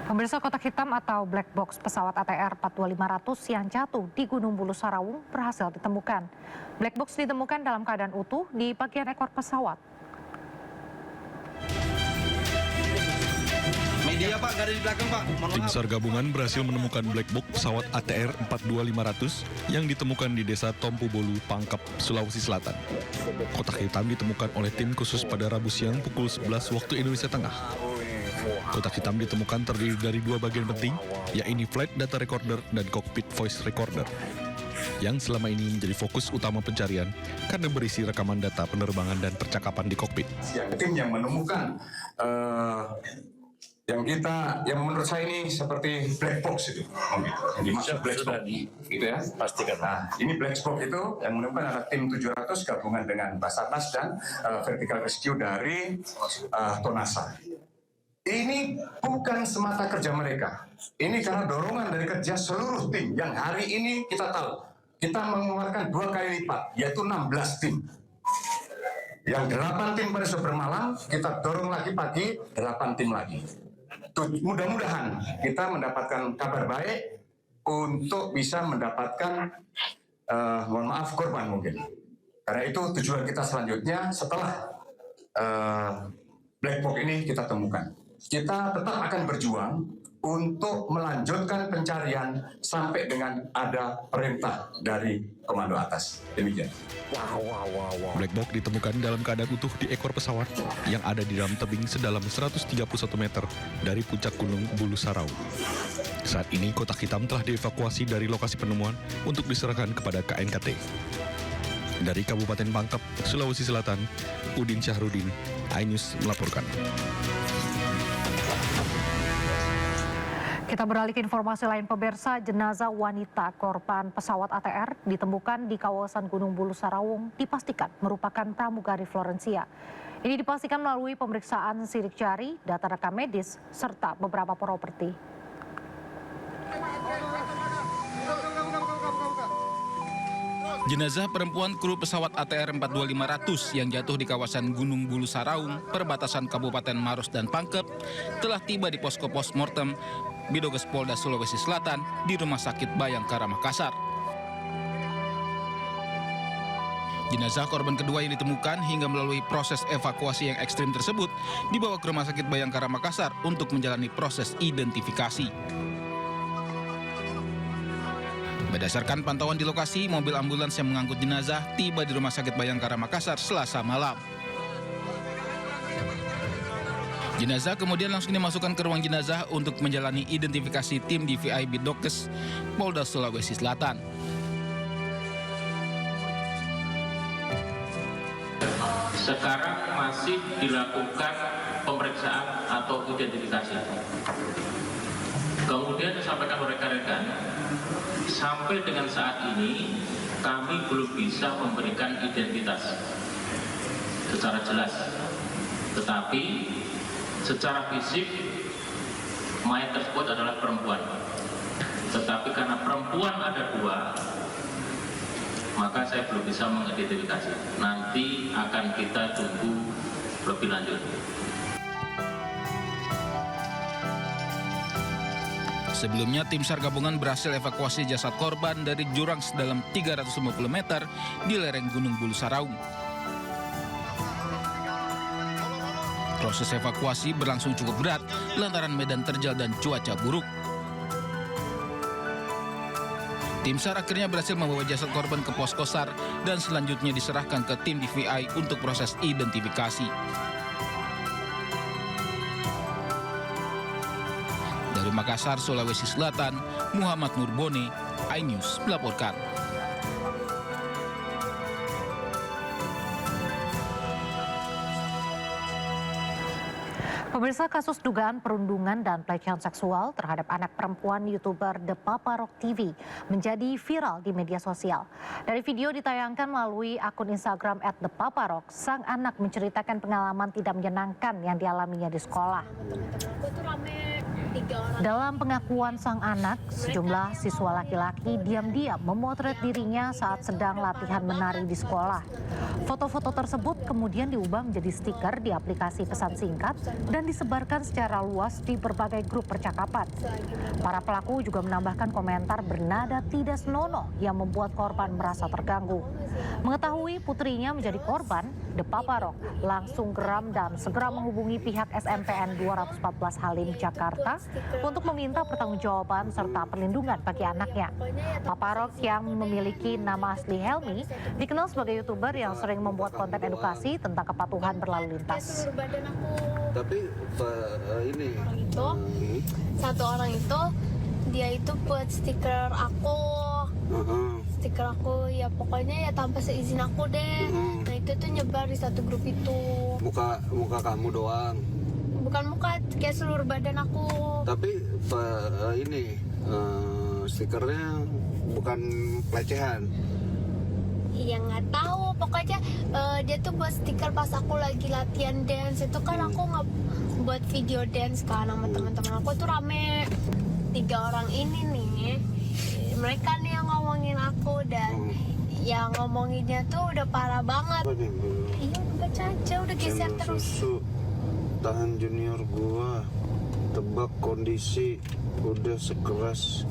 Pemirsa, kotak hitam atau black box pesawat ATR 42500 yang jatuh di Gunung Bulu Sarawung berhasil ditemukan. Black box ditemukan dalam keadaan utuh di bagian ekor pesawat. Media Pak, gak ada di belakang Pak. Tim SAR gabungan berhasil menemukan black box pesawat ATR 42500 yang ditemukan di Desa Tompu Bolu, Pangkep, Sulawesi Selatan. Kotak hitam ditemukan oleh tim khusus pada Rabu siang pukul 11 waktu Indonesia Tengah. Kotak hitam ditemukan terdiri dari dua bagian penting, yaitu flight data recorder dan cockpit voice recorder, yang selama ini menjadi fokus utama pencarian karena berisi rekaman data penerbangan dan percakapan di kokpit. Tim yang menemukan yang menurut saya ini seperti black box itu, yang dimaksud black box, gitu ya. Pastikan. Nah, ini black box itu yang menemukan adalah tim 700 gabungan dengan Basarnas dan Vertical Rescue dari Tonasa. Ini bukan semata kerja mereka. Ini karena dorongan dari kerja seluruh tim yang hari ini kita tahu. Kita mengeluarkan 2 kali lipat, yaitu 16 tim. Yang 8 tim pada sore bermalam, kita dorong lagi pagi, 8 tim lagi. Mudah-mudahan kita mendapatkan kabar baik untuk bisa mendapatkan, mohon maaf, korban mungkin. Karena itu tujuan kita selanjutnya setelah black box ini kita temukan. Kita tetap akan berjuang untuk melanjutkan pencarian sampai dengan ada perintah dari komando atas. Demikian. Black box ditemukan dalam keadaan utuh di ekor pesawat yang ada di dalam tebing sedalam 131 meter dari puncak Gunung Bulu Sarawung. Saat ini kotak hitam telah dievakuasi dari lokasi penemuan untuk diserahkan kepada KNKT. Dari Kabupaten Pangkep, Sulawesi Selatan, Udin Syahrudin, iNews melaporkan. Kita beralih ke informasi lain, pemirsa. Jenazah wanita korban pesawat ATR ditemukan di kawasan Gunung Bulu Sarawung dipastikan merupakan pramugari Florencia. Ini dipastikan melalui pemeriksaan sidik jari, data rekam medis, serta beberapa properti. Jenazah perempuan kru pesawat ATR 42500 yang jatuh di kawasan Gunung Bulu Sarawung, perbatasan Kabupaten Maros dan Pangkep, telah tiba di posko postmortem Bidoges Polda Sulawesi Selatan di Rumah Sakit Bayangkara Makassar. Jenazah korban kedua yang ditemukan hingga melalui proses evakuasi yang ekstrim tersebut dibawa ke Rumah Sakit Bayangkara Makassar untuk menjalani proses identifikasi. Berdasarkan pantauan di lokasi, mobil ambulans yang mengangkut jenazah tiba di Rumah Sakit Bayangkara Makassar Selasa malam. Jenazah kemudian langsung dimasukkan ke ruang jenazah untuk menjalani identifikasi tim DVI Bidoges Polda Sulawesi Selatan. Sekarang masih dilakukan pemeriksaan atau identifikasi. Kemudian disampaikan oleh rekan-rekan, sampai dengan saat ini kami belum bisa memberikan identitas secara jelas. Tetapi secara fisik mayat tersebut adalah perempuan. Tetapi karena perempuan ada 2, maka saya belum bisa mengidentifikasi. Nanti akan kita tunggu lebih lanjut. Sebelumnya, tim SAR gabungan berhasil evakuasi jasad korban dari jurang sedalam 350 meter di lereng Gunung Bulu Sarawung. Proses evakuasi berlangsung cukup berat lantaran medan terjal dan cuaca buruk. Tim SAR akhirnya berhasil membawa jasad korban ke posko SAR dan selanjutnya diserahkan ke tim DVI untuk proses identifikasi. Dari Makassar, Sulawesi Selatan, Muhammad Nurbone, iNews melaporkan. Pemirsa, kasus dugaan perundungan dan pelecehan seksual terhadap anak perempuan YouTuber The Papa Rock TV menjadi viral di media sosial. Dari video ditayangkan melalui akun Instagram @thepaparock, sang anak menceritakan pengalaman tidak menyenangkan yang dialaminya di sekolah. Dalam pengakuan sang anak, sejumlah siswa laki-laki diam-diam memotret dirinya saat sedang latihan menari di sekolah. Foto-foto tersebut kemudian diubah menjadi stiker di aplikasi pesan singkat dan disebarkan secara luas di berbagai grup percakapan. Para pelaku juga menambahkan komentar bernada tidak senonoh yang membuat korban merasa terganggu. Mengetahui putrinya menjadi korban, The Papa Rock langsung geram dan segera menghubungi pihak SMPN 214 Halim, Jakarta untuk meminta pertanggungjawaban serta perlindungan bagi anaknya. Papa Rock yang memiliki nama asli Helmi dikenal sebagai YouTuber yang sering membuat konten edukasi tentang kepatuhan berlalu lintas. Tapi ini satu orang itu dia itu buat stiker aku. Stiker aku ya pokoknya ya tanpa seizin aku deh. Nah itu tuh nyebar di satu grup itu. Muka kamu doang. Bukan muka, kayak seluruh badan aku. Tapi stikernya bukan pelecehan. Ya nggak tahu, pokoknya dia tuh buat stiker pas aku lagi latihan dance. Itu kan aku nggak buat video dance kan sama teman-teman aku tuh rame. 3 orang ini nih, mereka nih yang ngomongin aku dan yang ngomonginnya tuh udah parah banget. Iya udah baca aja, udah geser terus. Susu, tahan junior gua, tebak kondisi, udah sekeras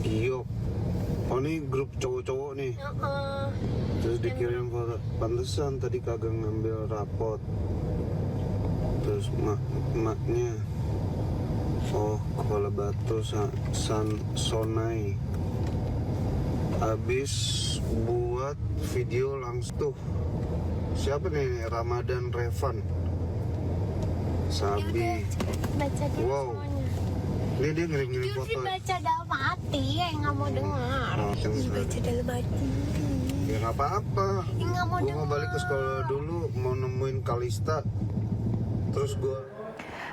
giok. Oh ini grup cowok-cowok nih. Terus dikirim foto. Pantesan tadi kagak ngambil rapot. Terus maknya. Oh kepala batu sonai. Habis buat video langsung. Siapa nih? Ramadan Revan. Sabi. Baca dulu semuanya. Ini dia ngirim-ngirim foto. Jujur baca dalam hati, ya nggak mau dengar. Baca dalam hati. Ya nggak apa-apa. Nggak mau Gue dengar. mau balik ke sekolah dulu, mau nemuin Kalista. Terus gue.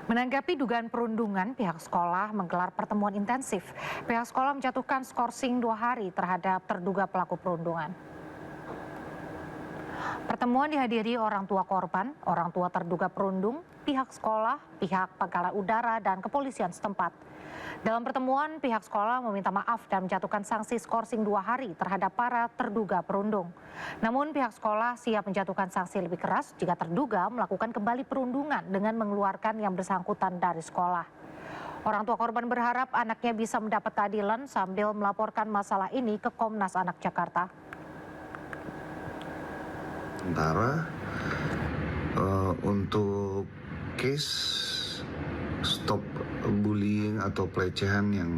Menanggapi dugaan perundungan, pihak sekolah menggelar pertemuan intensif. Pihak sekolah menjatuhkan skorsing 2 hari terhadap terduga pelaku perundungan. Pertemuan dihadiri orang tua korban, orang tua terduga perundung, pihak sekolah, pihak Pangkalan Udara, dan kepolisian setempat. Dalam pertemuan, pihak sekolah meminta maaf dan menjatuhkan sanksi skorsing 2 hari terhadap para terduga perundung. Namun pihak sekolah siap menjatuhkan sanksi lebih keras jika terduga melakukan kembali perundungan dengan mengeluarkan yang bersangkutan dari sekolah. Orang tua korban berharap anaknya bisa mendapat keadilan sambil melaporkan masalah ini ke Komnas Anak Jakarta. Sementara untuk case stop bullying atau pelecehan yang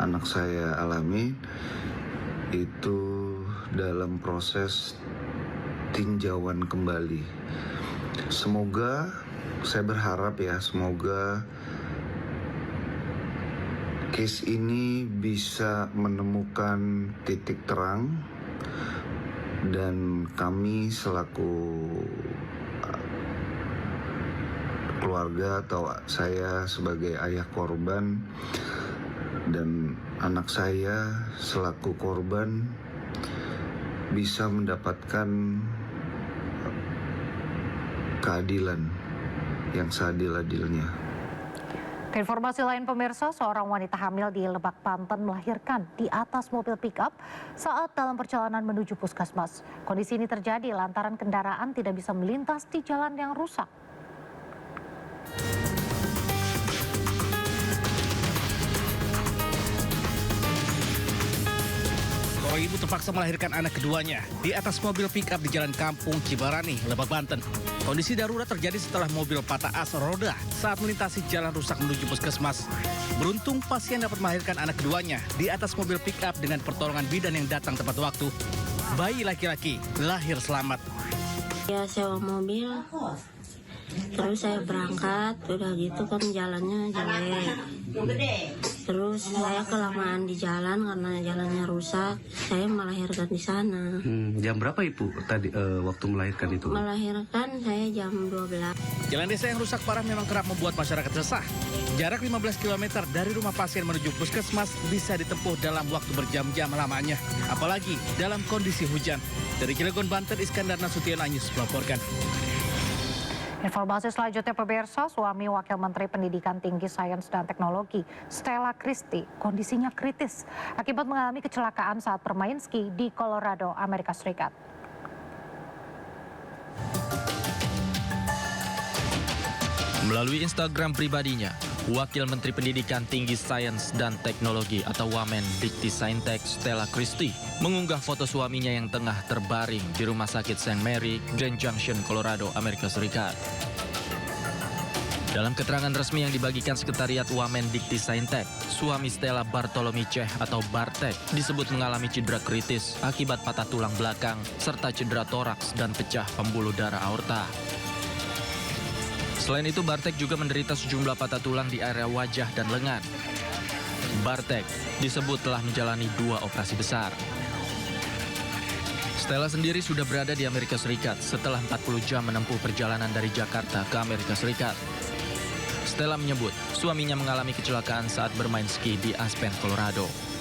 anak saya alami itu dalam proses tinjauan kembali. Semoga, saya berharap ya, semoga case ini bisa menemukan titik terang dan kami selaku keluarga atau saya sebagai ayah korban dan anak saya selaku korban bisa mendapatkan keadilan yang seadil-adilnya. Informasi lain pemirsa, seorang wanita hamil di Lebak, Banten melahirkan di atas mobil pickup saat dalam perjalanan menuju puskesmas. Kondisi ini terjadi lantaran kendaraan tidak bisa melintas di jalan yang rusak. Seorang ibu terpaksa melahirkan anak keduanya di atas mobil pick-up di Jalan Kampung Cibarani, Lebak, Banten. Kondisi darurat terjadi setelah mobil patah as roda saat melintasi jalan rusak menuju puskesmas. Beruntung pasien dapat melahirkan anak keduanya di atas mobil pick-up dengan pertolongan bidan yang datang tepat waktu. Bayi laki-laki lahir selamat. Ya sewa mobil, terus saya berangkat, udah gitu kan jalannya jelek. Terus saya kelamaan di jalan karena jalannya rusak, saya melahirkan di sana. Jam berapa Ibu tadi waktu melahirkan itu? Melahirkan saya jam 12. Jalan desa yang rusak parah memang kerap membuat masyarakat resah. Jarak 15 km dari rumah pasien menuju puskesmas bisa ditempuh dalam waktu berjam-jam lamanya. Apalagi dalam kondisi hujan. Dari Cilegon, Banten, Iskandar Nasution Anyus melaporkan. Informasi selanjutnya pemirsa, suami Wakil Menteri Pendidikan Tinggi Sains dan Teknologi Stella Christie kondisinya kritis akibat mengalami kecelakaan saat bermain ski di Colorado, Amerika Serikat. Melalui Instagram pribadinya, Wakil Menteri Pendidikan Tinggi Sains dan Teknologi atau Wamen Dikti-Saintek Stella Christie mengunggah foto suaminya yang tengah terbaring di Rumah Sakit St. Mary, Grand Junction, Colorado, Amerika Serikat. Dalam keterangan resmi yang dibagikan Sekretariat Wamen Dikti-Saintek, suami Stella Bartolomei Cech atau Bartek disebut mengalami cedera kritis akibat patah tulang belakang serta cedera toraks dan pecah pembuluh darah aorta. Selain itu, Bartek juga menderita sejumlah patah tulang di area wajah dan lengan. Bartek disebut telah menjalani 2 operasi besar. Stella sendiri sudah berada di Amerika Serikat setelah 40 jam menempuh perjalanan dari Jakarta ke Amerika Serikat. Stella menyebut suaminya mengalami kecelakaan saat bermain ski di Aspen, Colorado.